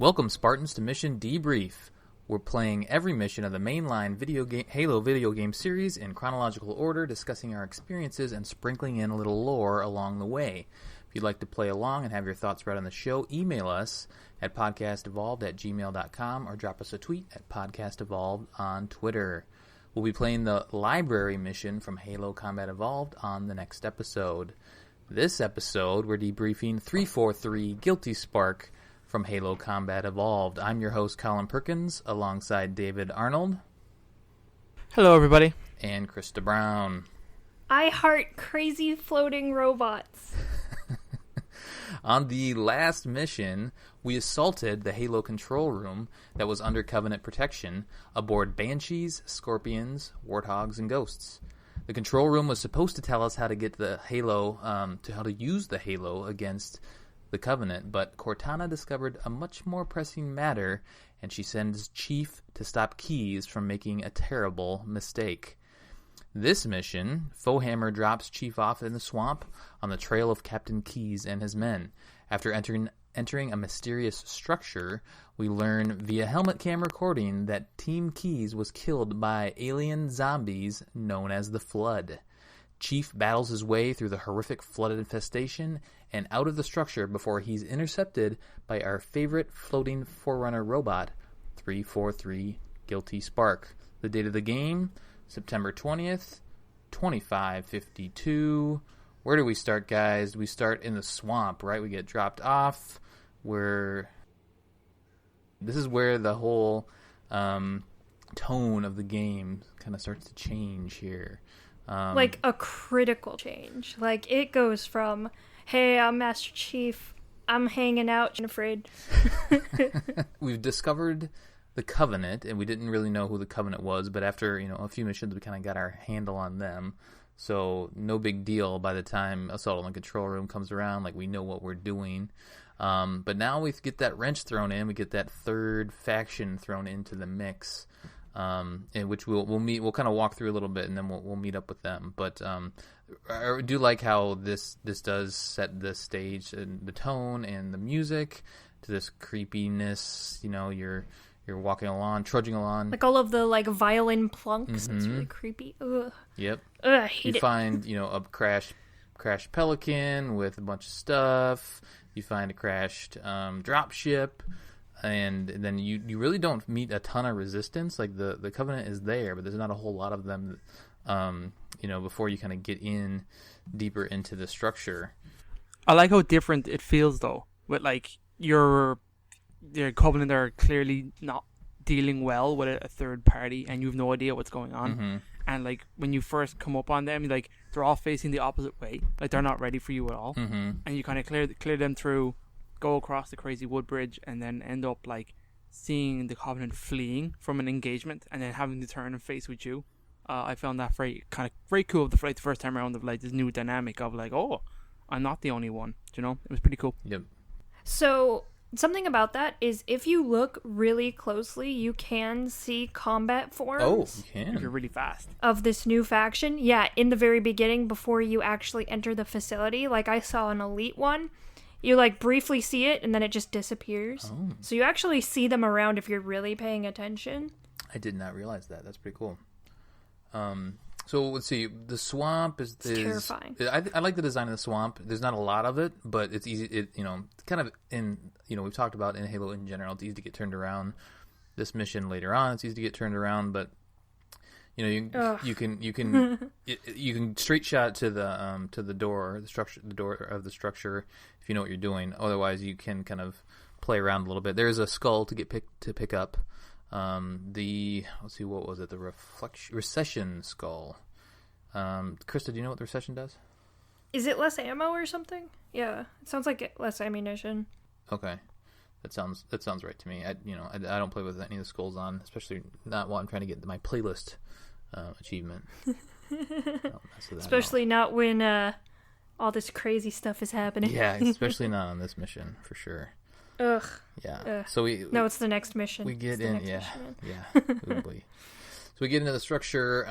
Welcome, Spartans, to Mission Debrief. We're playing every mission of the mainline Halo video game series in chronological order, discussing our experiences and sprinkling in a little lore along the way. If you'd like to play along and have your thoughts read on the show, email us at podcastevolved@gmail.com or drop us a tweet at podcastevolved on Twitter. We'll be playing the library mission from Halo Combat Evolved on the next episode. This episode, we're debriefing 343 Guilty Spark from Halo Combat Evolved. I'm your host, Colin Perkins, alongside David Arnold. Hello, everybody. And Krista Brown. I heart crazy floating robots. On the last mission, we assaulted the Halo control room that was under Covenant protection aboard Banshees, Scorpions, Warthogs, and Ghosts. The control room was supposed to tell us how to get the Halo, how to use the Halo against the Covenant, but Cortana discovered a much more pressing matter, and she sends Chief to stop Keyes from making a terrible mistake. This mission, Foehammer drops Chief off in the swamp on the trail of Captain Keyes and his men. After entering a mysterious structure, we learn via helmet cam recording that Team Keyes was killed by alien zombies known as the Flood. Chief battles his way through the horrific flood infestation and out of the structure before he's intercepted by our favorite floating Forerunner robot, 343 Guilty Spark. The date of the game, September 20th, 2552. Where do we start, guys? We start in the swamp, right? We get dropped off. This is where the whole tone of the game kind of starts to change here. Like a critical change. Like it goes from, hey, I'm Master Chief, I'm hanging out and afraid. We've discovered the Covenant, and we didn't really know who the Covenant was, but after a few missions, we kind of got our handle on them. So no big deal by the time Assault on the Control Room comes around. Like, we know what we're doing. But now we get that wrench thrown in. We get that third faction thrown into the mix. In which we'll kind of walk through a little bit, and then we'll meet up with them. But I do like how this does set the stage and the tone and the music to this creepiness. You're walking along, trudging along, like all of the violin plunks. Mm-hmm. It's really creepy. Ugh. Yep. Ugh, I hate you find a crashed Pelican with a bunch of stuff. You find a crashed drop ship. And then you really don't meet a ton of resistance. Like, the Covenant is there, but there's not a whole lot of them, before you kind of get in deeper into the structure. I like how different it feels, though. With, your Covenant are clearly not dealing well with a third party, and you have no idea what's going on. Mm-hmm. And, when you first come up on them, they're all facing the opposite way. They're not ready for you at all. Mm-hmm. And you kind of clear them through, go across the crazy wood bridge, and then end up seeing the Covenant fleeing from an engagement and then having to turn and face with you. I found that very cool the first time around, of this new dynamic of oh, I'm not the only one. It was pretty cool. Yep. So something about that is, if you look really closely, you can see combat forms. Oh, you can. If you're really fast. Of this new faction. Yeah, in the very beginning, before you actually enter the facility. I saw an elite one. You briefly see it, and then it just disappears. Oh. So you actually see them around if you're really paying attention. I did not realize that. That's pretty cool. So let's see. The swamp is terrifying. I like the design of the swamp. There's not a lot of it, but it's easy. Kind of in we've talked about in Halo in general. It's easy to get turned around. This mission later on, it's easy to get turned around, but you can you can straight shot to the door of the structure if you know what you're doing. Otherwise, you can kind of play around a little bit. There's a skull to pick up. Let's see, what was it? The recession skull. Krista, do you know what the recession does? Is it less ammo or something? Yeah, it sounds like less ammunition. Okay. That sounds right to me. I don't play with any of the skulls on, especially not while I'm trying to get my playlist achievement. Especially not when all this crazy stuff is happening. Yeah, especially not on this mission for sure. Ugh. Yeah. Ugh. So it's the next mission. We get in. Yeah. So we get into the structure.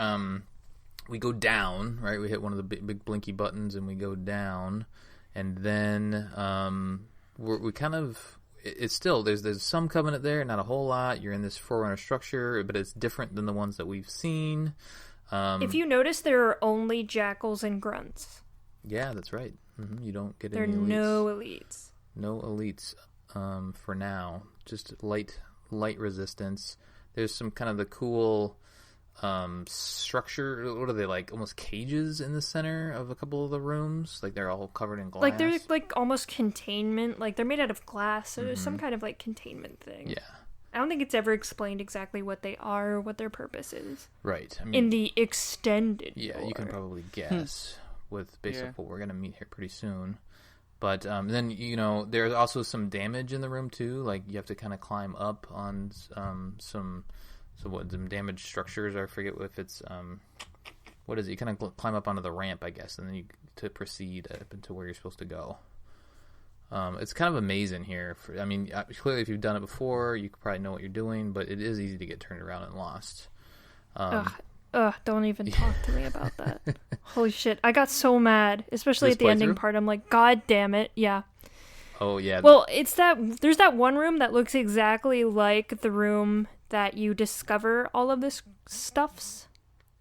We go down. Right. We hit one of the big blinky buttons, and we go down, and then we kind of it's still there's some Covenant there, not a whole lot. You're in this Forerunner structure, but it's different than the ones that we've seen. If you notice, there are only jackals and grunts. Yeah, that's right. You don't get there any elites. No elites. No elites for now. Just light resistance. There's some kind of the cool structure. What are they, like almost cages in the center of a couple of the rooms? Like they're all covered in glass. Like they're like almost containment. Like they're made out of glass. So there's some kind of like containment thing. Yeah. I don't think it's ever explained exactly what they are or what their purpose is. Right. I mean, in the extended Yeah, lore. you can probably guess based on what we're going to meet here pretty soon. But then, there's also some damage in the room, too. Like, you have to kind of climb up on some damaged structures. I forget if it's, what is it? You kind of climb up onto the ramp, I guess, and then to proceed up into where you're supposed to go. It's kind of amazing here. Clearly, if you've done it before, you probably know what you're doing, but it is easy to get turned around and lost. Don't even talk to me about that. Holy shit. I got so mad, especially at the ending part. I'm like, God damn it. Yeah. Oh, yeah. Well, there's that one room that looks exactly like the room that you discover all of this stuffs.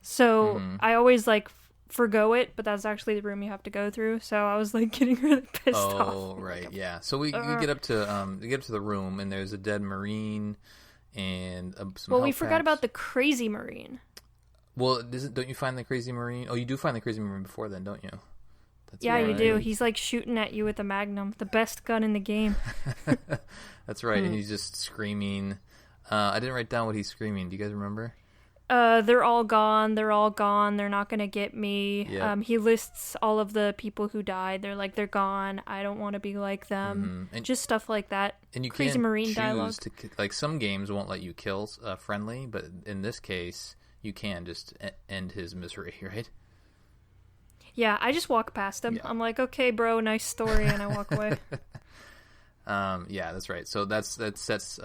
So I always forgo it, but that's actually the room you have to go through. So I was getting really pissed off. Oh, right. Yeah. So we get up to the room, and there's a dead Marine and some Well, we health forgot packs. about the crazy Marine. Well, don't you find the crazy Marine? Oh, you do find the crazy Marine before then, don't you? That's Yeah, right. you do. He's shooting at you with a Magnum, the best gun in the game. That's right, and he's just screaming. I didn't write down what he's screaming. Do you guys remember? They're all gone. They're all gone. They're not gonna get me. Yep. He lists all of the people who died. They're they're gone. I don't want to be like them. And just stuff like that. And you crazy can't Marine choose dialogue. to some games won't let you kill friendly, but in this case, you can just end his misery, right? Yeah, I just walk past him. Yeah. I'm like, okay, bro, nice story, and I walk away. Yeah, that's right. So that sets.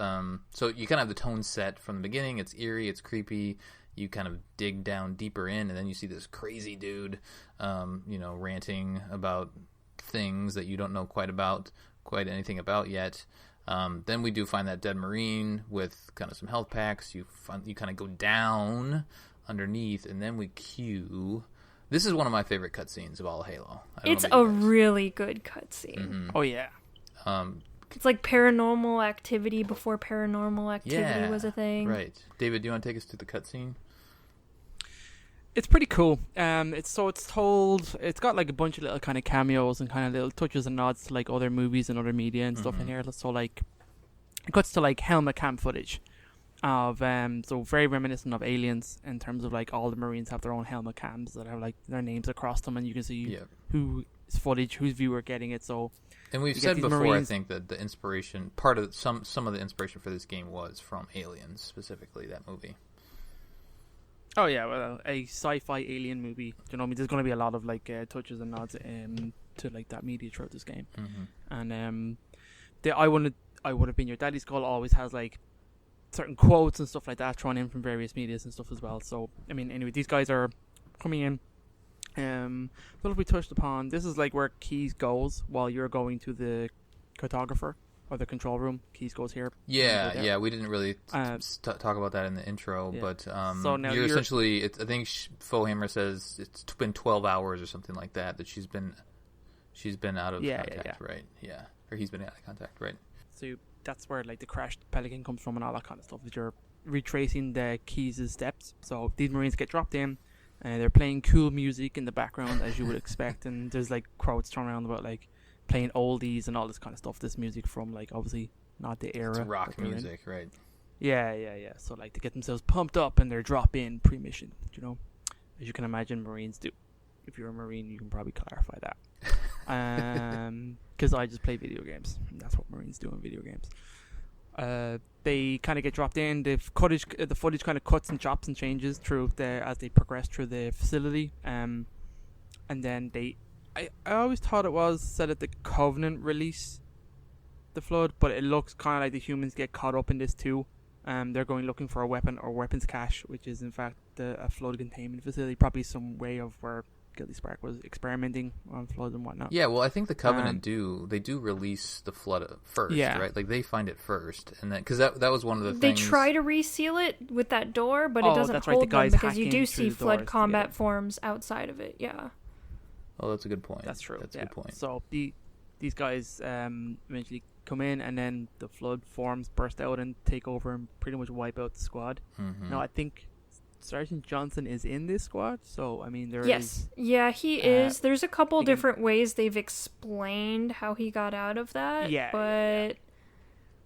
So you kind of have the tone set from the beginning. It's eerie. It's creepy. You kind of dig down deeper in, and then you see this crazy dude, ranting about things that you don't know quite anything about yet. Then we do find that dead Marine with kind of some health packs. You kind of go down underneath, and then we cue. This is one of my favorite cutscenes of all of Halo. It's a really good cutscene. Mm-hmm. Oh yeah. It's like Paranormal Activity before Paranormal Activity was a thing. Right. David, do you want to take us through the cutscene? It's pretty cool. It's got a bunch of little kind of cameos and kind of little touches and nods to other movies and other media and stuff in here. So it cuts to helmet cam footage of so very reminiscent of Aliens in terms of all the Marines have their own helmet cams that have their names across them, and you can see whose footage, whose viewer getting it. So. And we've said before, Marines, I think, that the inspiration, part of some of the inspiration for this game was from Aliens, specifically that movie. Oh yeah, well, a sci-fi alien movie. There's going to be a lot of touches and nods to that media throughout this game. And I would have been your daddy's call always has certain quotes and stuff like that thrown in from various medias and stuff as well. So anyway, these guys are coming in. But we touched upon, this is where Keys goes while you're going to the cartographer or the control room. Keys goes here. Yeah, we didn't really talk about that in the intro, but so now you're essentially. I think Fohammer says it's been 12 hours or something like that she's been out of contact, right? Yeah, or he's been out of contact, right? So that's where the crashed Pelican comes from and all that kind of stuff. That you're retracing the Keys' steps. So these Marines get dropped in. They're playing cool music in the background, as you would expect, and there's quotes thrown around about playing oldies and all this kind of stuff. This music from obviously not the era. It's rock music, right? Yeah. So to get themselves pumped up and their drop in pre-mission, as you can imagine Marines do. If you're a Marine, you can probably clarify that. Because I just play video games. And that's what Marines do in video games. They kind of get dropped in. The footage kind of cuts and chops and changes as they progress through the facility. And then I always thought it was said that the Covenant release the Flood, but it looks kind of like the humans get caught up in this too. They're going looking for a weapon or weapons cache, which is in fact a Flood containment facility. Probably some way of where Guilty Spark was experimenting on Flood and whatnot. Yeah, well, I think the Covenant they do release the Flood first, Yeah. right? Like they find it first, and then because that was one of the They things. try to reseal it with that door, but it Oh, doesn't that's right, hold the guys them because you hacking do through see the Flood doors combat together. forms outside of it. Yeah. Oh, that's a good point. That's true. That's a yeah. good point. So these guys eventually come in, and then the Flood forms burst out and take over and pretty much wipe out the squad. Mm-hmm. Now I think Sergeant Johnson is in this squad, so I mean there is. Yes. Yeah, he is. There's a couple they can- different ways they've explained how he got out of that. Yeah, But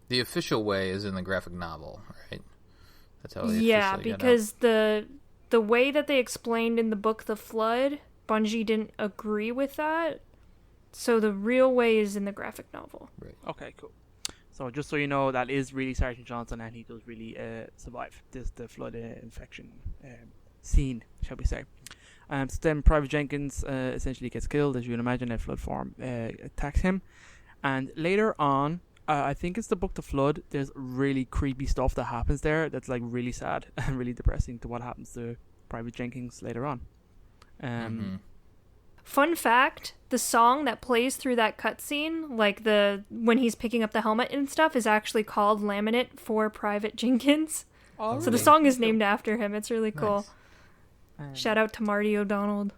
The official way is in the graphic novel, right? That's how they yeah, officially got out. because the way that they explained in the book The Flood, Bungie didn't agree with that. So the real way is in the graphic novel. Okay, cool. So just so you know, that is really Sergeant Johnson, and he does really survive the Flood infection scene, shall we say. So then Private Jenkins essentially gets killed, as you can imagine. A Flood form attacks him. And later on, I think it's the book The Flood, there's really creepy stuff that happens there that's like really sad and really depressing to what happens to Private Jenkins later on. Fun fact, the song that plays through that cutscene, like when he's picking up the helmet and stuff, is actually called Laminate for Private Jenkins. Oh, So the really? song is named after him. It's really cool. Nice. Shout out to Marty O'Donnell.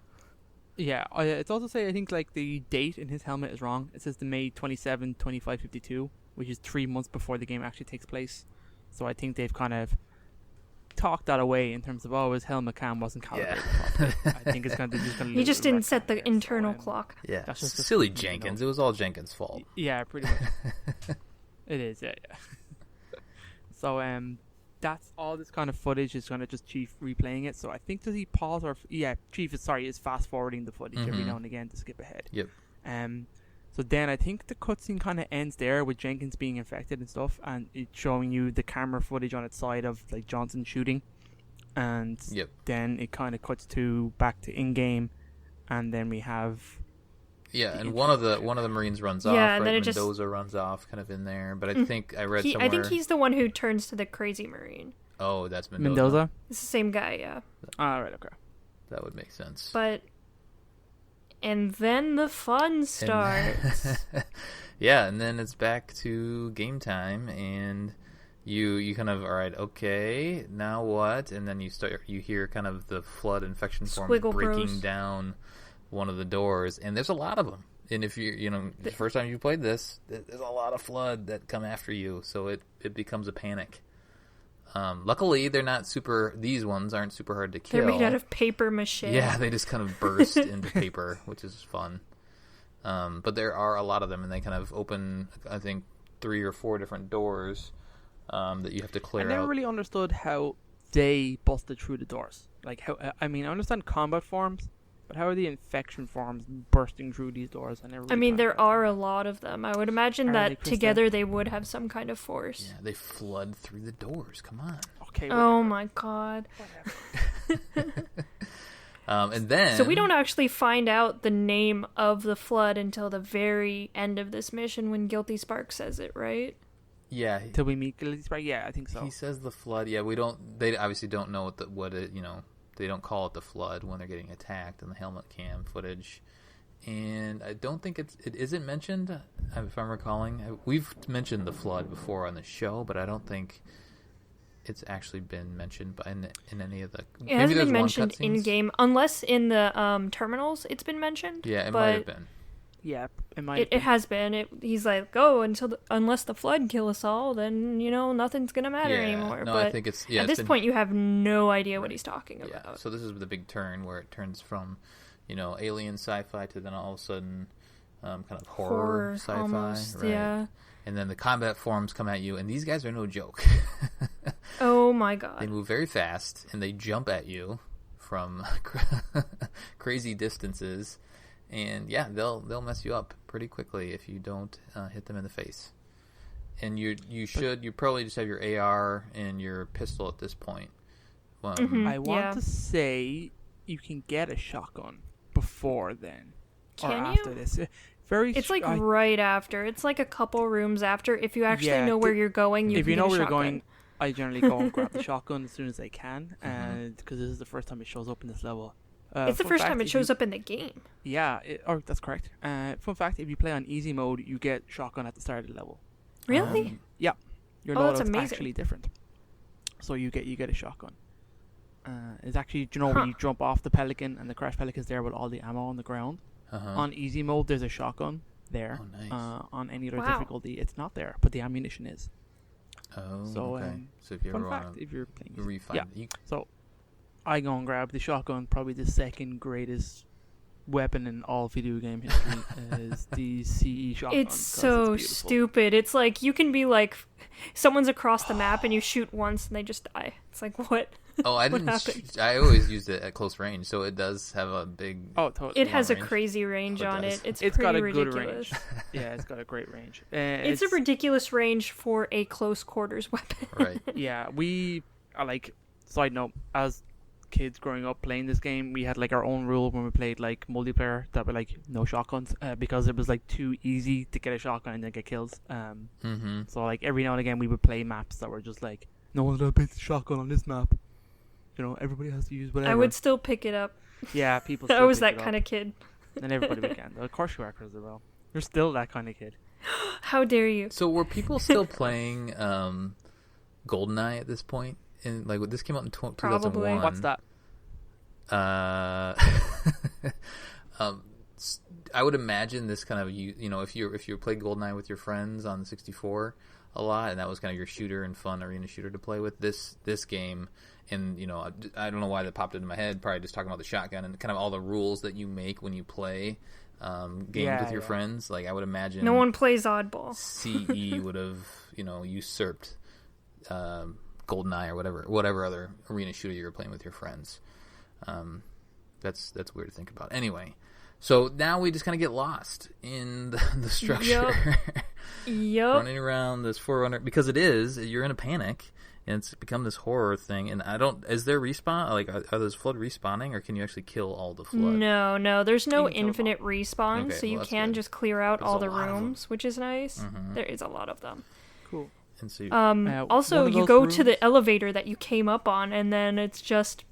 Yeah, it's also say I think like the date in his helmet is wrong. It says the May 27, 2552, which is 3 months before the game actually takes place. So I think they've kind of talked that away in terms of his helmet cam wasn't calibrated properly. I think it's just gonna. He just didn't set the retcon there, internal so, clock. Yeah, That's just silly something to Jenkins. know. It was all Jenkins' fault. Yeah, pretty much. It is, yeah. So that's all this kind of footage is kind of just Chief replaying it. So I think does he pause or Chief is fast forwarding the footage every Mhm. now and again to skip ahead. Yep. So then I think the cutscene kind of ends there with Jenkins being infected and stuff, and it's showing you the camera footage on its side of like Johnson shooting, and Yep. then it kind of cuts to back to in game, and then we have Yeah, the and one of the Marines runs off. Yeah, and right? then it just- Mendoza runs off, kind of in there. But I think I read somewhere. I think he's the one who turns to the crazy Marine. Oh, that's Mendoza. Mendoza. It's the same guy, yeah. All right, okay. That would make sense. But and then the fun starts. Yeah, and then it's back to game time, and you kind of, all right, okay, now what? And then you hear kind of the Flood infection form Squiggle breaking Bros. down one of the doors, and there's a lot of them. And if the first time you played this, there's a lot of Flood that come after you, so it becomes a panic. Luckily, they're not these ones aren't super hard to kill. They're made out of paper mache. Yeah, they just kind of burst into paper, which is fun. But there are a lot of them, and they kind of open, I think, 3 or 4 different doors that you have to clear I never out. really understood how they busted through the doors. Like how I understand combat forms, but how are the infection forms bursting through these doors? I never. I Really mean, found there that. are a lot of them. I would imagine Are they, that Krista? together they would have some kind of force. Yeah, they flood through the doors. Come on. Okay. Oh my god. And then... So we don't actually find out the name of the Flood until the very end of this mission when Guilty Spark says it, right? Yeah, Till we meet Guilty Spark? Yeah, I think so. he says the Flood. Yeah, we don't... They obviously don't know they don't call it the Flood when they're getting attacked in the helmet cam footage. And I don't think it isn't mentioned, if I'm recalling. We've mentioned the Flood before on the show, but I don't think it's actually been mentioned in any of the... It hasn't been mentioned in game, unless in the terminals it's been mentioned. Yeah, it but might have been. Yeah, it might. It has been. He's like, unless the Flood kill us all, then nothing's gonna matter anymore. No, but I think it's... at this point, you have no idea what he's talking about. Yeah, so this is the big turn where it turns from, alien sci-fi to then all of a sudden kind of horror sci-fi. Almost, right? yeah. And then the combat forms come at you, and these guys are no joke. Oh my god. They move very fast, and they jump at you from crazy distances. And yeah, they'll mess you up pretty quickly if you don't hit them in the face. And you probably just have your AR and your pistol at this point. Well, I want to say you can get a shotgun before then. Can or you? after this. It's like right after. It's like a couple rooms after. If you actually Yeah, know where you're going, you if can you get know a where you're shotgun. going, I generally go and grab the shotgun as soon as I can, and because this is the first time it shows up in this level. It's the first time it shows up in the game. Yeah, that's correct. Fun fact, if you play on easy mode, you get shotgun at the start of the level. Really? Yeah. Your that's loadout's amazing. actually different. So you get a shotgun. It's actually, when you jump off the Pelican and the Crash Pelican's there with all the ammo on the ground. On easy mode, there's a shotgun there. Oh, nice. On any other difficulty, it's not there, but the ammunition is. Oh, so, okay. So if you ever want if you're playing, to refine it, So I go and grab the shotgun, probably the second greatest weapon in all video game history is the CE shotgun. It's so stupid. It's like you can be like, someone's across the map and you shoot once and they just die. It's like, what? Oh, I didn't. I always used it at close range, so it does have a big. Oh, totally. It has a crazy range on it. It's got pretty a ridiculous. good range. Yeah, it's got a great range. It's a ridiculous range for a close quarters weapon. Right. Yeah, we are like. Side note: as kids growing up playing this game, we had like our own rule when we played like multiplayer that were like no shotguns because it was like too easy to get a shotgun and then get kills. So like every now and again we would play maps that were just like no one's gonna pick the shotgun on this map. You know, everybody has to use whatever. I would still pick it up. Yeah, people. I was that kind of kid. And everybody would can. Of course you are, Chris, as well. You're still that kind of kid. How dare you? So were people still playing GoldenEye at this point? And like this came out in 2001. What's that? I would imagine this kind of you know if you played GoldenEye with your friends on the 64 a lot, and that was kind of your shooter and fun arena shooter to play with. This game, and you know I don't know why that popped into my head. Probably just talking about the shotgun and kind of all the rules that you make when you play games with your friends. Like I would imagine no one plays oddball. CE would have usurped GoldenEye or whatever other arena shooter you were playing with your friends. That's weird to think about. Anyway, so now we just kind of get lost in the structure. Yep. Running around this Forerunner because you're in a panic and it's become this horror thing. And is there respawn? Like are those flood respawning or can you actually kill all the flood? No. There's no infinite respawn, okay, so you can just clear out all the rooms, which is nice. Mm-hmm. There is a lot of them. Cool. And so also, you go to the elevator that you came up on, and then it's just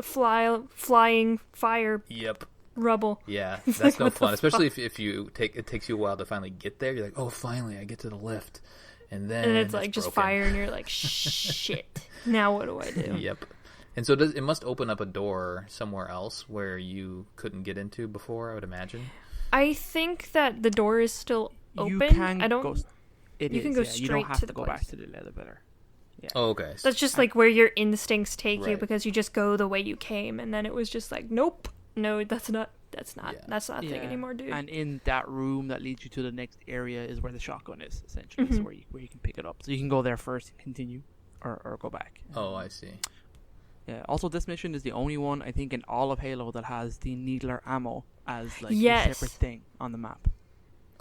flying fire. Yep. Rubble. Yeah, that's no fun, especially if it takes you a while to finally get there. You're like, oh, finally, I get to the lift, and then it's like just fire, and you're like, shit. Now what do I do? Yep. And so it must open up a door somewhere else where you couldn't get into before. I would imagine. I think that the door is still open. You can go can go straight you don't have to to the go place. back to the elevator. Yeah. Oh, okay. That's just like where your instincts take you Right. because you just go the way you came, and then it was just like, nope, no, that's not a thing anymore, dude. And in that room that leads you to the next area is where the shotgun is, essentially. Mm-hmm. So where you can pick it up. So you can go there first and continue, or go back. Oh, I see. Yeah. Also, this mission is the only one I think in all of Halo that has the needler ammo as like a separate thing on the map.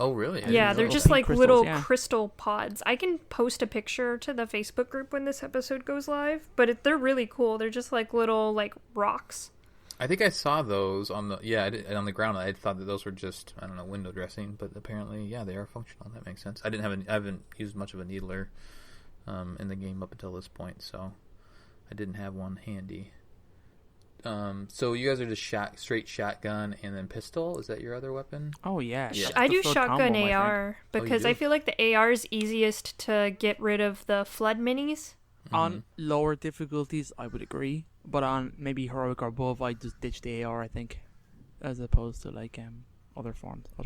Oh, really? Yeah, they're just like crystals, little yeah. crystal pods. I can post a picture to the Facebook group when this episode goes live, but they're really cool. They're just like little like rocks. I think I saw those on the ground. I thought that those were just window dressing, but apparently they are functional. That makes sense. I haven't used much of a needler in the game up until this point, so I didn't have one handy. So you guys are just straight shotgun and then pistol. Is that your other weapon? Oh yeah. I do Third shotgun combo, AR because I feel like the AR is easiest to get rid of the flood minis. Mm-hmm. On lower difficulties, I would agree, but on maybe heroic or above, I just ditch the AR. I think, as opposed to like other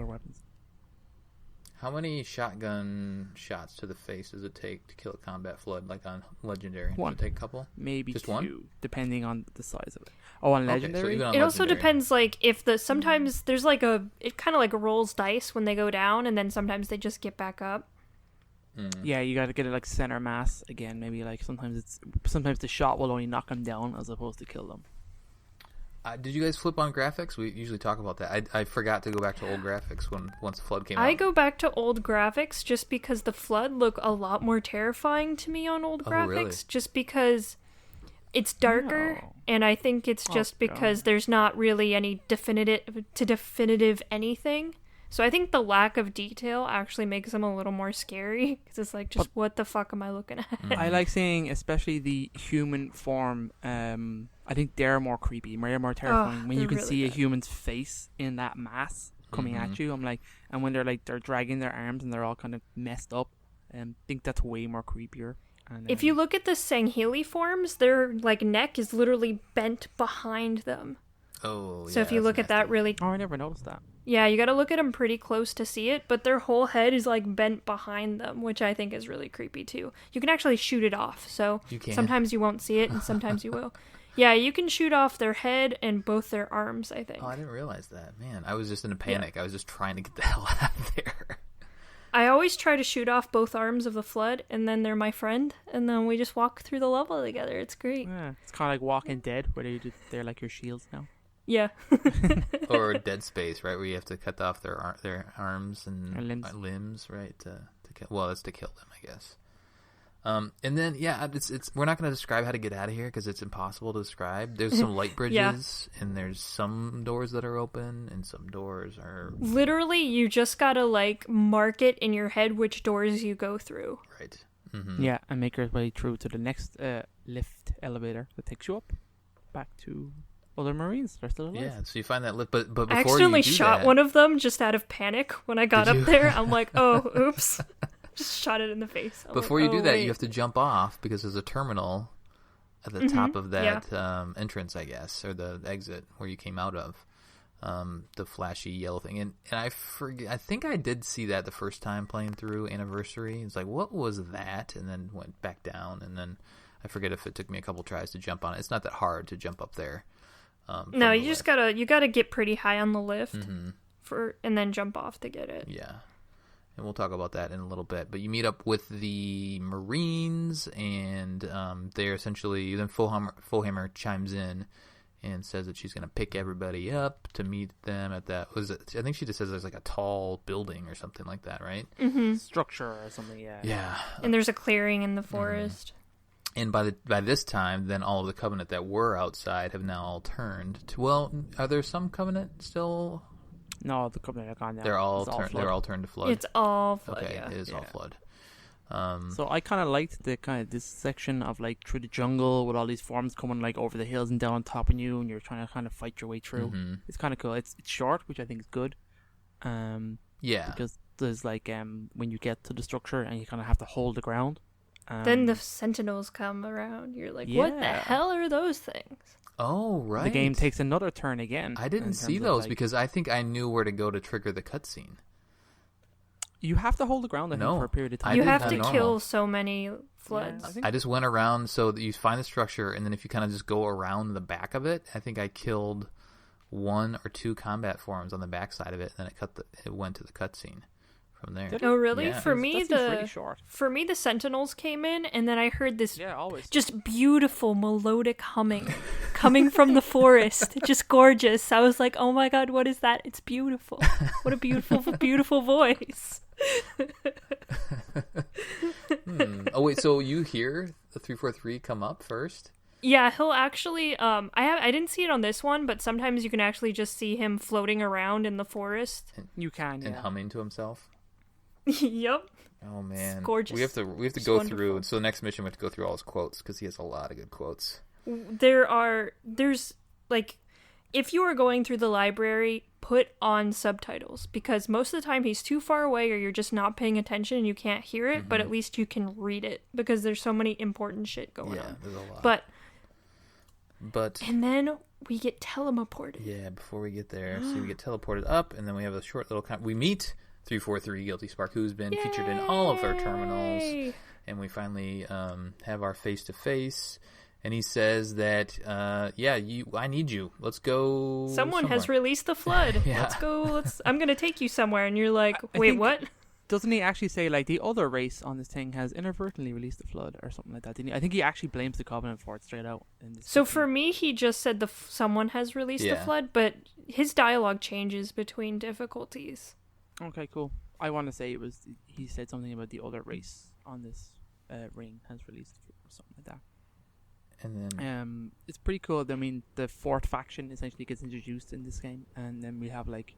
weapons. How many shotgun shots to the face does it take to kill a combat flood, like on Legendary? One. Does it take a couple? Maybe just 2, one? Depending on the size of it. Oh, on Legendary? So even on It also Legendary. depends, like, if sometimes there's like it kind of like rolls dice when they go down, and then sometimes they just get back up. Yeah, you got to get it like center mass again. Maybe like sometimes the shot will only knock them down as opposed to kill them. Did you guys flip on graphics? We usually talk about that. I forgot to go back to old graphics once the flood came out. I go back to old graphics just because the flood look a lot more terrifying to me on old graphics. Really? Just because it's darker, and I think it's just because there's not really any definitive anything. So I think the lack of detail actually makes them a little more scary because it's like, just what the fuck am I looking at? I like seeing especially the human form I think they're more creepy, more terrifying. When you can really see a bad. human's face in that mass coming at you, I'm like, and when they're dragging their arms and they're all kind of messed up, I think that's way more creepier. And, If you look at the Sangheli forms, their like neck is literally bent behind them. Oh, So if you look at that really, I never noticed that. yeah, you got to look at them pretty close to see it. But their whole head is like bent behind them, which I think is really creepy too. You can actually shoot it off, so You can. sometimes you won't see it, and sometimes you will. Yeah, you can shoot off their head and both their arms, I think. Oh, I didn't realize that. Man, I was just in a panic. I was just trying to get the hell out of there. I always try to shoot off both arms of the Flood, and then they're my friend, and then we just walk through the level together. It's great. Yeah, it's kind of like Walking Dead, where they're like your shields now. Yeah. Or Dead Space, right, where you have to cut off their arms and Or limbs. right? To kill. Well, that's to kill them, I guess. And then it's we're not going to describe how to get out of here because it's impossible to describe. There's some light bridges, and there's some doors that are open, and some doors are Literally, you just gotta like mark it in your head which doors you go through. right. Mm-hmm. Yeah, and make your way through to the next lift elevator that takes you up back to other Marines. They're still alive. Yeah, so you find that lift, but before I accidentally you do shot that, one of them just out of panic when I got Did up you? there. I'm like, oh, oops. Just shot it in the face. I'm before like, you do oh, that, wait. you have to jump off because there's a terminal at the top of that entrance, I guess, or the exit where you came out of. The flashy yellow thing, and I forget. I think I did see that the first time playing through Anniversary. It's like, what was that? And then went back down, and then I forget if it took me a couple tries to jump on it. It's not that hard to jump up there. No, you just gotta get pretty high on the lift Mm-hmm. and then jump off to get it. Yeah. And we'll talk about that in a little bit. But you meet up with the Marines, and they're essentially... Then Fullhammer chimes in and says that she's going to pick everybody up to meet them at that... I think she just says there's like a tall building or something like that, right? Mm-hmm. Structure or something, yeah. Yeah. And there's a clearing in the forest. And by this time, then all of the Covenant that were outside have now all turned to... Well, are there some Covenant still... No, the Covenant are gone now. They're all Flood. they're all turned to Flood. It's all Flood, okay. yeah. It is all Flood. So I kind of liked this section of like through the jungle with all these forms coming like over the hills and down on top of you, and you're trying to kind of fight your way through. Mm-hmm. It's kind of cool. It's short, which I think is good. Yeah. Because there's like when you get to the structure and you kind of have to hold the ground. Then the Sentinels come around. You're like, what the Yeah. hell are those things? Oh, right. The game takes another turn again. I didn't in see terms of, those like, because I think I knew where to go to trigger the cutscene. you have to hold the ground I think, No, for a period of time. I You didn't have have to normal. kill so many Floods. I think I just went around so that you find the structure, and then if you kind of just go around the back of it, I think I killed 1 or 2 combat forms on the back side of it, and then it went to the cutscene from there. Did Oh, really? Yeah. For me, that seems really short. the Sentinels came in, and then I heard this Yeah, always. just beautiful melodic humming coming from the forest. Just gorgeous. I was like, oh my god, what is that? It's beautiful. What a beautiful, beautiful voice. Oh wait, so you hear the 343 come up first? Yeah, he'll actually. I didn't see it on this one, but sometimes you can actually just see him floating around in the forest. You can, yeah. And humming to himself. Yep. Oh man, gorgeous. We have to It's go wonderful. through. So the next mission we have to go through all his quotes because he has a lot of good quotes. There's like, if you are going through the library, put on subtitles because most of the time he's too far away or you're just not paying attention and you can't hear it, but at least you can read it because there's so many important shit going Yeah, on. there's a lot. But and then we get teleported. Yeah, before we get there, so we get teleported up, and then we have a short little... we meet 343 Guilty Spark, who's been featured in all of our terminals, Yay! and we finally have our face-to-face, and he says that, I need you. Let's go Someone has somewhere. released the flood. Yeah. Let's go. I'm going to take you somewhere. And you're like, I wait, think- what? Doesn't he actually say like the other race on this thing has inadvertently released the flood or something like that? Didn't he? I think he actually blames the Covenant for it straight out. In this So section. for me, he just said someone has released the Yeah. flood, but his dialogue changes between difficulties. Okay, cool. I want to say he said something about the other race on this ring has released or something like that. And then... It's pretty cool. I mean, the fourth faction essentially gets introduced in this game, and then we have like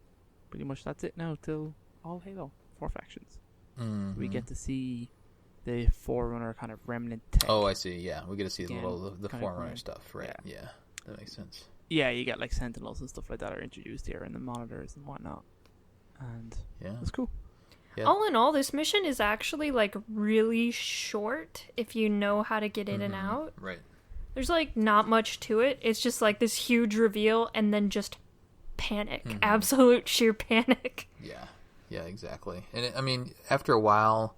pretty much that's it now till all Halo 4 factions. So we get to see the Forerunner kind of remnant tech. Oh, I see. Yeah, we get to see Again, the kind of Forerunner cool. stuff, right? Yeah. That makes sense. Yeah, you get like sentinels and stuff like that are introduced here, and the monitors and whatnot. And it's cool. Yeah. All in all, this mission is actually like really short if you know how to get in and out. Right. There's like not much to it. It's just like this huge reveal and then just panic. Absolute sheer panic. Yeah, exactly. And I mean, after a while,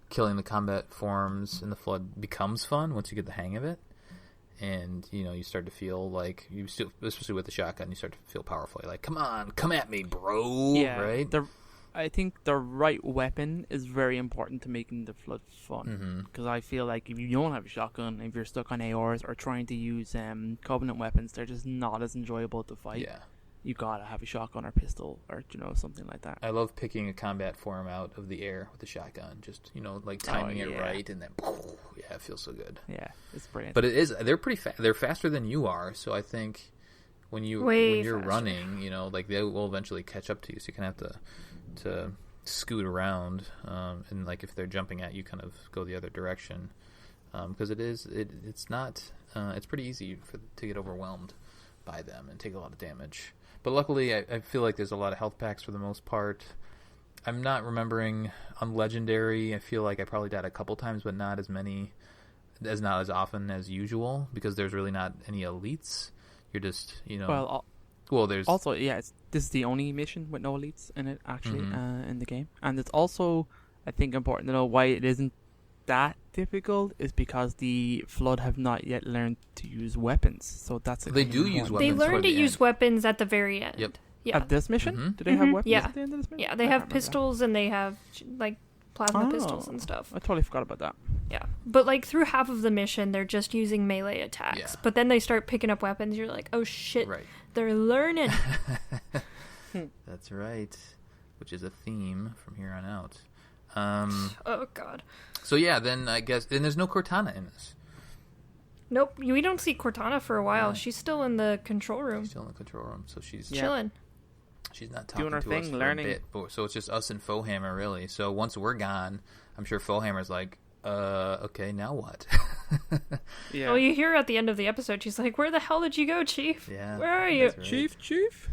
killing the combat forms in the Flood becomes fun once you get the hang of it. And, you start to feel like, especially with the shotgun, you start to feel powerful. You're like, come on, come at me, bro. Yeah, right? I think the right weapon is very important to making the Flood fun. Because I feel like if you don't have a shotgun, if you're stuck on ARs or trying to use Covenant weapons, they're just not as enjoyable to fight. Yeah. You gotta have a shotgun or pistol or, something like that. I love picking a combat form out of the air with the shotgun. Just, like timing it right and then, yeah, it feels so good. Yeah, it's brilliant. But they're pretty fast. They're faster than you are, so I think when you're faster. running, like they will eventually catch up to you, so you kind of have to scoot around, and like if they're jumping at you, kind of go the other direction, because it's pretty easy to get overwhelmed by them and take a lot of damage. But luckily, I feel like there's a lot of health packs for the most part. I'm not remembering on Legendary. I feel like I probably died a couple times, but not as often as usual, because there's really not any elites. You're just, Well, there's also this is the only mission with no elites in it actually in the game, and it's also I think important to know why it isn't that difficult is because the Flood have not yet learned to use weapons. So that's they do use weapons. They learn to use weapons at the very end. Yep. Yeah. At this mission, do they have weapons at the end of this mission? Yeah, they have pistols and they have like plasma pistols and stuff. I totally forgot about that. Yeah, but like through half of the mission, they're just using melee attacks. Yeah. But then they start picking up weapons. You're like, oh shit, right. They're learning. That's right, which is a theme from here on out. Oh god. So yeah, then I guess there's no Cortana in this. Nope, we don't see Cortana for a while. Yeah. She's still in the control room. She's still in the control room, so she's chilling. She's not talking doing her to thing, us for learning. a bit. So it's just us and Fohammer, really. So once we're gone, I'm sure Fohammer's like, okay, now what? Yeah. Well, you hear at the end of the episode, she's like, where the hell did you go, Chief? Yeah. Where are you? Right. Chief?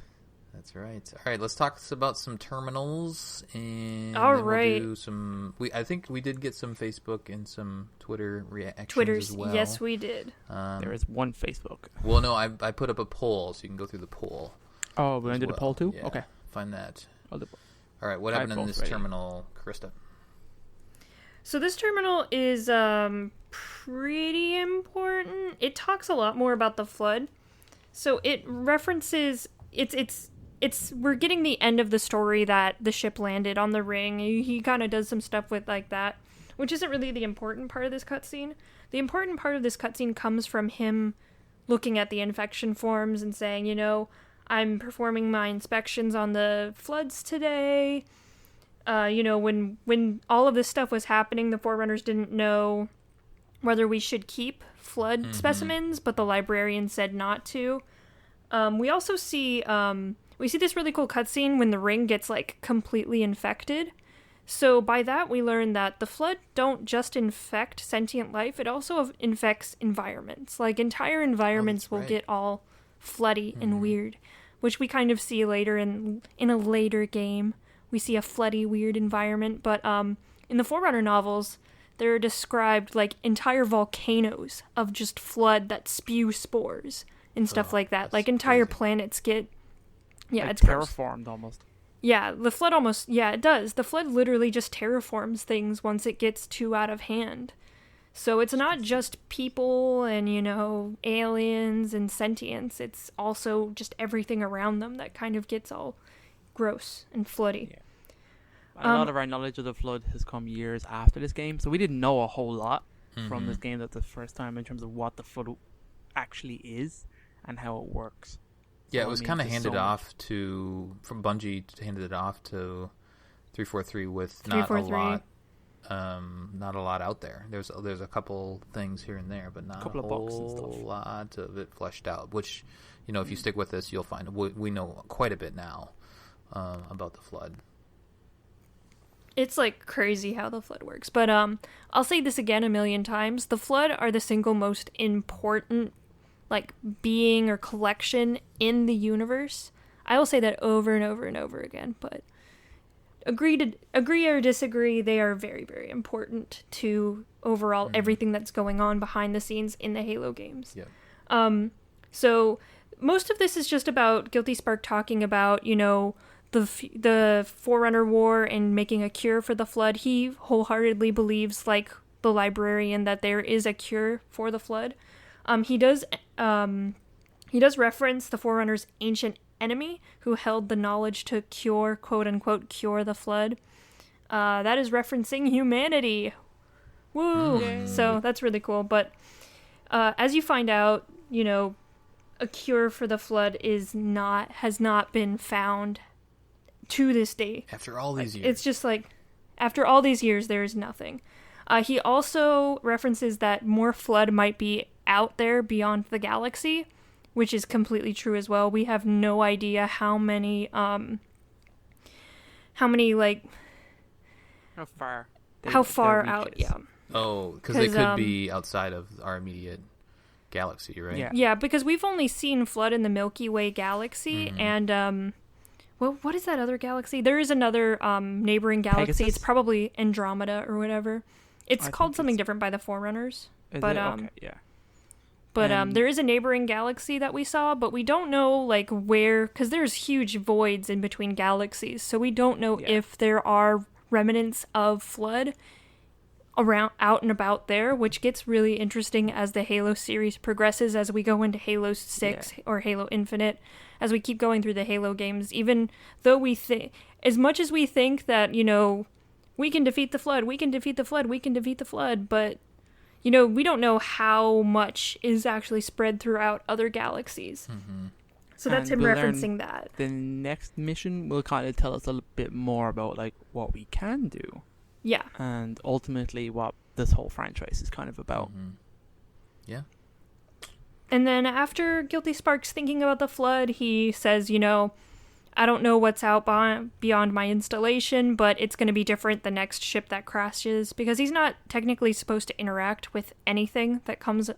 That's right. All right, let's talk about some terminals, and all then right. we'll do some. I think we did get some Facebook and some Twitter reactions Twitters, as well. yes, we did. There is one Facebook. Well, no, I put up a poll, so you can go through the poll. Oh, we did a poll too? Yeah, okay. Find that. All right, what happened in this terminal, Krista? So this terminal is pretty important. It talks a lot more about the Flood. So it references it's we're getting the end of the story that the ship landed on the ring. He kind of does some stuff with like that, which isn't really the important part of this cutscene. The important part of this cutscene comes from him looking at the infection forms and saying, I'm performing my inspections on the Floods today. When all of this stuff was happening, the Forerunners didn't know whether we should keep Flood specimens, but the librarian said not to. We also see this really cool cutscene when the ring gets like completely infected. So by that we learn that the Flood don't just infect sentient life; it also infects environments. Like entire environments will get all floody and weird, which we kind of see later in a later game. We see a floody, weird environment, but in the Forerunner novels, they're described like entire volcanoes of just flood that spew spores and stuff like that. Like entire planets get, it's terraformed almost. Yeah, the Flood it does. The Flood literally just terraforms things once it gets too out of hand. So it's not just people and, aliens and sentience. It's also just everything around them that kind of gets all gross and floody. Yeah. A lot of our knowledge of the Flood has come years after this game, so we didn't know a whole lot from this game the first time in terms of what the Flood actually is and how it works. Yeah, it was kind of handed off from Bungie handed it off to 343 with not a lot out there. There's a couple things here and there, but not a whole lot of it fleshed out. Which, if you stick with this, you'll find we know quite a bit now about the Flood. It's like crazy how the Flood works, but I'll say this again a million times: the Flood are the single most important like being or collection in the universe. I will say that over and over and over again, but agree or disagree, they are very, very important to overall everything that's going on behind the scenes in the Halo games. Yeah. So most of this is just about Guilty Spark talking about, you know, the Forerunner War and making a cure for the Flood. He wholeheartedly believes, like the librarian, that there is a cure for the Flood. He does reference the Forerunner's ancient enemy who held the knowledge to cure, quote unquote, cure the Flood. That is referencing humanity. Woo! So that's really cool. But as you find out, you know, a cure for the Flood has not been found to this day. After all these years. It's just like, after all these years, there is nothing. He also references that more Flood might be out there beyond the galaxy, which is completely true as well. We have no idea how many like how far out, yeah. Oh, because they could be outside of our immediate galaxy, right? Yeah, because we've only seen Flood in the Milky Way galaxy, and well, what is that other galaxy? There is another neighboring galaxy. Pegasus? It's probably Andromeda or whatever. It's called something different by the Forerunners. But okay, yeah. But there is a neighboring galaxy that we saw, but we don't know like where, because there's huge voids in between galaxies, so we don't know if there are remnants of Flood around, out and about there, which gets really interesting as the Halo series progresses, as we go into Halo 6 or Halo Infinite, as we keep going through the Halo games. Even though we think, as much as we think that, you know, we can defeat the Flood, we can defeat the Flood, we can defeat the Flood, but you know, we don't know how much is actually spread throughout other galaxies. So that's him referencing that. The next mission will kind of tell us a little bit more about like what we can do. Yeah. And ultimately what this whole franchise is kind of about. Yeah. And then after Guilty Spark's thinking about the Flood, he says, you know, I don't know what's out beyond my installation, but it's going to be different the next ship that crashes, because he's not technically supposed to interact with anything that comes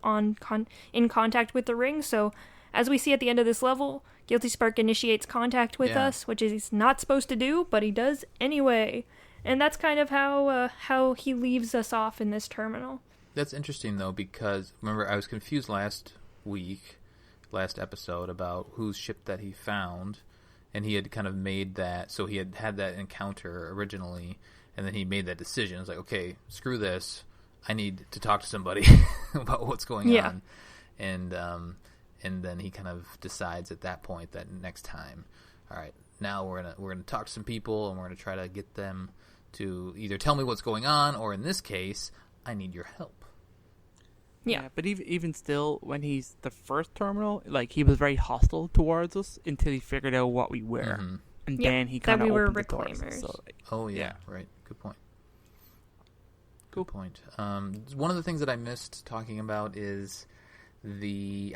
in contact with the ring. So as we see at the end of this level, Guilty Spark initiates contact with us, which he's not supposed to do, but he does anyway. And that's kind of how he leaves us off in this terminal. That's interesting, though, because remember, I was confused last episode, about whose ship that he found. And he had kind of made that, so he had that encounter originally, and then he made that decision. It was like, okay, screw this. I need to talk to somebody about what's going on. And then he kind of decides at that point that next time, all right, now we're gonna talk to some people, and we're gonna try to get them to either tell me what's going on, or in this case, I need your help. Yeah, but even still, when he's the first terminal, like, he was very hostile towards us until he figured out what we were, and then he kind of opened the doors. So, like, right. Good point. Good point. One of the things that I missed talking about is we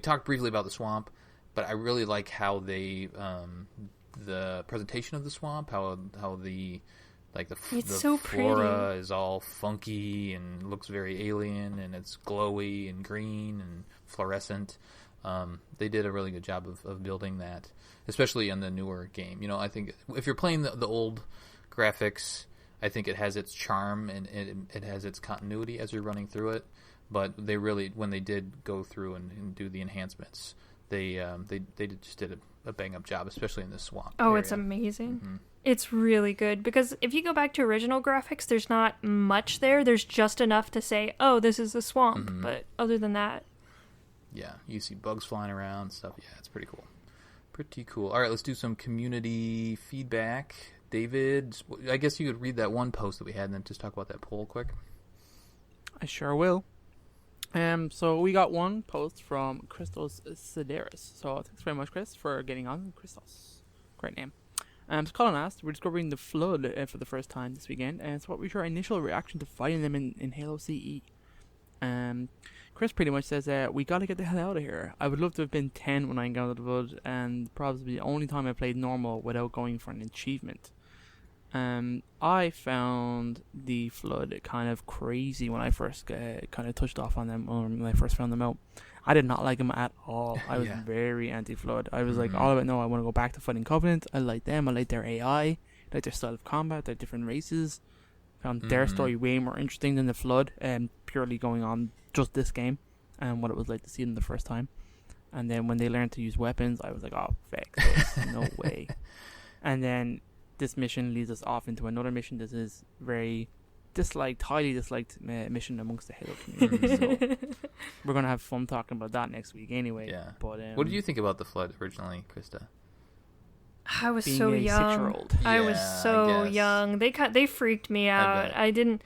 talked briefly about the swamp, but I really like how they the presentation of the swamp, how the so flora pretty. is all funky and looks very alien, and it's glowy and green and fluorescent. They did a really good job of building that, especially in the newer game. You know, I think if you're playing the old graphics, I think it has its charm and it has its continuity as you're running through it. But they really, when they did go through and do the enhancements, they just did a bang up job, especially in the swamp. Oh, area. It's amazing. It's really good, because if you go back to original graphics, there's not much there. There's just enough to say, oh, this is the swamp. But other than that, yeah, you see bugs flying around and stuff. Yeah, it's pretty cool. Pretty cool. All right, let's do some community feedback. David, I guess you could read that one post that we had and then just talk about that poll quick. I sure will. So we got one post from Christos Sideris. So thanks very much, Chris, for getting on. Christos, great name. So Colin asked, we're discovering the Flood for the first time this weekend, and so what was your initial reaction to fighting them in Halo CE? Chris pretty much says, we gotta get the hell out of here. I would love to have been 10 when I encountered the Flood, and probably the only time I played normal without going for an achievement. I found the Flood kind of crazy when I first kind of touched off on them, or when I first found them out. I did not like them at all. I was very anti-Flood. I was like, all about, no, I want to go back to fighting Covenant. I like them. I like their AI. I like their style of combat. Their different races. Found their story way more interesting than the Flood, purely going on just this game and what it was like to see them the first time. And then when they learned to use weapons, I was like, oh, fuck this. No way. And then this mission leads us off into another mission. This is very highly disliked mission amongst the Halo community. So we're going to have fun talking about that next week anyway. Yeah. But, what did you think about the Flood originally, Krista? I was so young. 6-year-old. I was so young. They freaked me out. I didn't.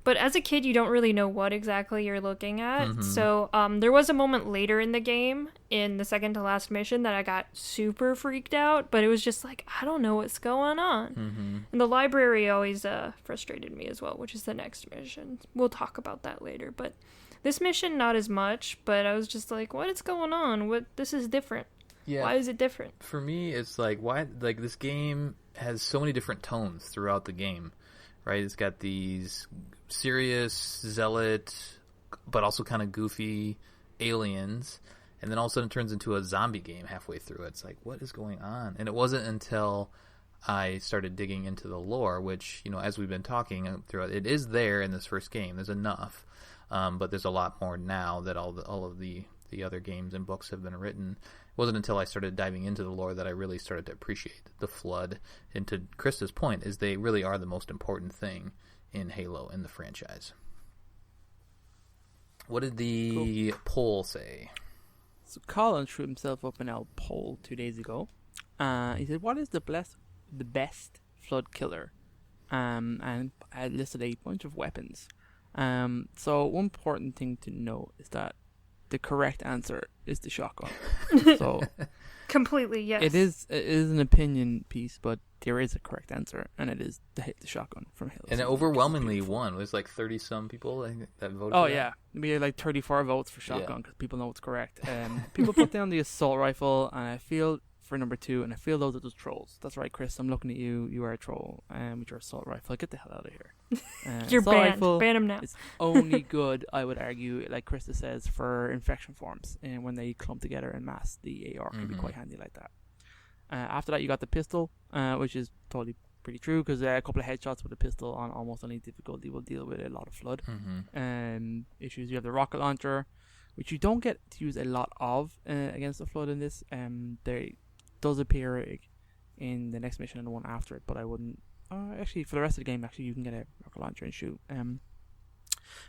But as a kid, you don't really know what exactly you're looking at. Mm-hmm. So there was a moment later in the game, in the second to last mission, that I got super freaked out. But it was just like, I don't know what's going on. Mm-hmm. And the library always frustrated me as well, which is the next mission. We'll talk about that later. But this mission, not as much. But I was just like, what is going on? This is different. Yeah. Why is it different? For me, it's like, why? Like, this game has so many different tones throughout the game, right? It's got these serious, zealot, but also kind of goofy aliens, and then all of a sudden it turns into a zombie game halfway through. It's like, what is going on? And it wasn't until I started digging into the lore, which, as we've been talking throughout, it is there in this first game. There's enough, but there's a lot more now that all of the other games and books have been written. It wasn't until I started diving into the lore that I really started to appreciate the Flood. And to Krista's point, is they really are the most important thing in Halo, in the franchise. What did the poll say? So Colin threw himself up in our poll 2 days ago. He said, what is the best Flood killer? And I listed a bunch of weapons. So one important thing to note is that the correct answer is the shotgun. So completely, yes. It is an opinion piece, but there is a correct answer, and it is the shotgun from Halo. And it overwhelmingly won. It was like 30-some people, I think, that voted for that. Yeah. We had like 34 votes for shotgun because people know it's correct. People put down the assault rifle, and I feel for number 2, and I feel those are just trolls. That's right, Chris. I'm looking at you. You are a troll with your assault rifle. Get the hell out of here. You're banned. Ban him now. It's only good, I would argue, like Krista says, for infection forms. And when they clump together in mass, the AR can be quite handy like that. After that, you got the pistol, which is totally pretty true, because a couple of headshots with a pistol on almost any difficulty will deal with a lot of Flood issues. You have the rocket launcher, which you don't get to use a lot of against the Flood in this. They does appear in the next mission and the one after it, but I wouldn't. Actually, for the rest of the game, you can get a rocket launcher and shoot.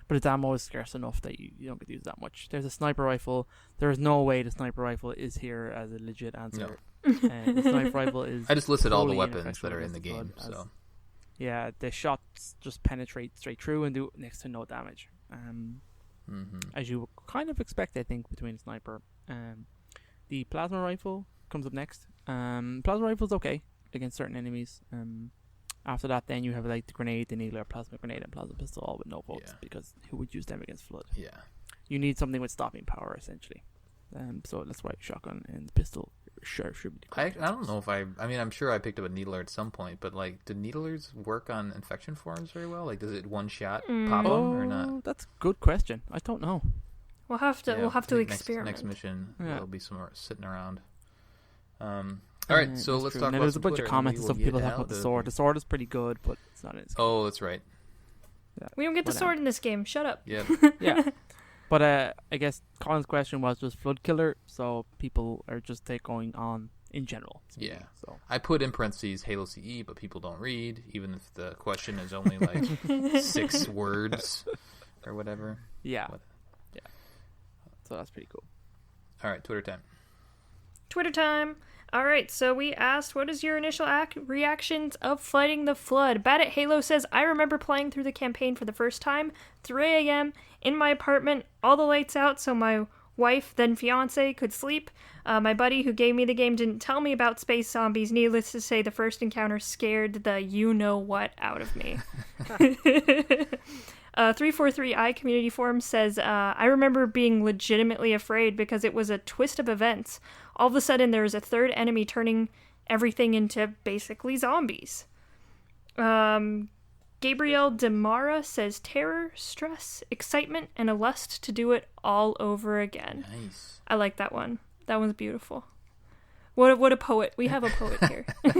But its ammo is scarce enough that you don't get to use that much. There's a sniper rifle. There is no way the sniper rifle is here as a legit answer. No. The sniper rifle is. I just listed all the weapons that are in the game. So yeah, the shots just penetrate straight through and do next to no damage. As you kind of expect, I think, between a sniper. The plasma rifle comes up next. Plasma rifle's okay against certain enemies. After that, then you have like the grenade, the needler, plasma grenade, and plasma pistol, all with no votes, because who would use them against Flood? Yeah, you need something with stopping power, essentially. So that's why shotgun and the pistol should be. I don't know if I'm sure I picked up a needler at some point, but like, do needlers work on infection forms very well? Like, does it one shot pop them or not? That's a good question. I don't know. We'll have to experiment. Next mission, there'll be some more sitting around. All right, so let's talk about there's a bunch Twitter, of comments and stuff. People talk about the sword. The sword is pretty good, but it's not in this game. Oh, that's right. Yeah. We don't get the sword in this game. Shut up. Yeah. Yeah. But I guess Colin's question was just Flood killer, so people are just going on in general. Yeah. So I put in parentheses Halo CE, but people don't read, even if the question is only like 6 words or whatever. Yeah. Yeah. So that's pretty cool. All right, Twitter time. Twitter time. All right, so we asked, what is your initial reactions of fighting the Flood? Bad at Halo says, I remember playing through the campaign for the first time, 3 a.m., in my apartment, all the lights out, so my wife, then fiance, could sleep. My buddy who gave me the game didn't tell me about space zombies. Needless to say, the first encounter scared the you-know-what out of me. 343i Community Forum says, I remember being legitimately afraid because it was a twist of events. All of a sudden, there was a third enemy turning everything into basically zombies. Gabriel Demara says terror, stress, excitement, and a lust to do it all over again. Nice. I like that one. That one's beautiful. What a poet. We have a poet here. We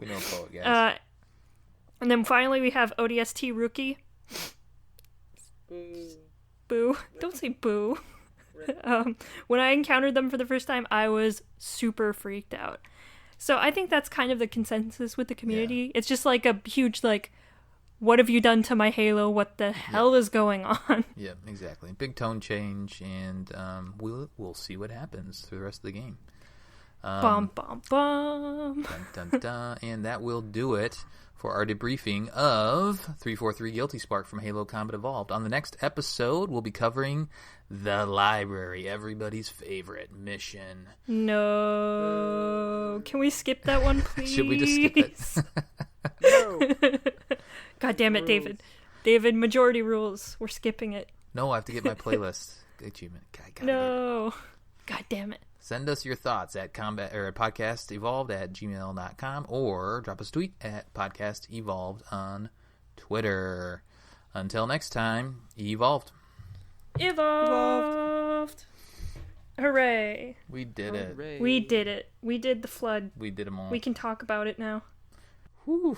know a poet, guys. And then finally we have ODST Rookie. Boo. Don't say boo. When I encountered them for the first time, I was super freaked out. So I think that's kind of the consensus with the community. Yeah. It's just like a huge, like, what have you done to my Halo? What the hell is going on? Yeah, exactly. Big tone change, and we'll see what happens through the rest of the game. Bum, bum, bum. Dun, dun, dun. And that will do it for our debriefing of 343 Guilty Spark from Halo Combat Evolved. On the next episode, we'll be covering the library, everybody's favorite mission. No. Can we skip that one, please? Should we just skip it? No. God damn it, David. David, majority rules. We're skipping it. No, I have to get my playlist achievement. No. God damn it. Send us your thoughts at podcastevolved@gmail.com or drop us a tweet at podcastevolved on Twitter. Until next time, evolved. Evolved. Hooray. We did it. We did it. We did the flood. We did them all. We can talk about it now. Whew.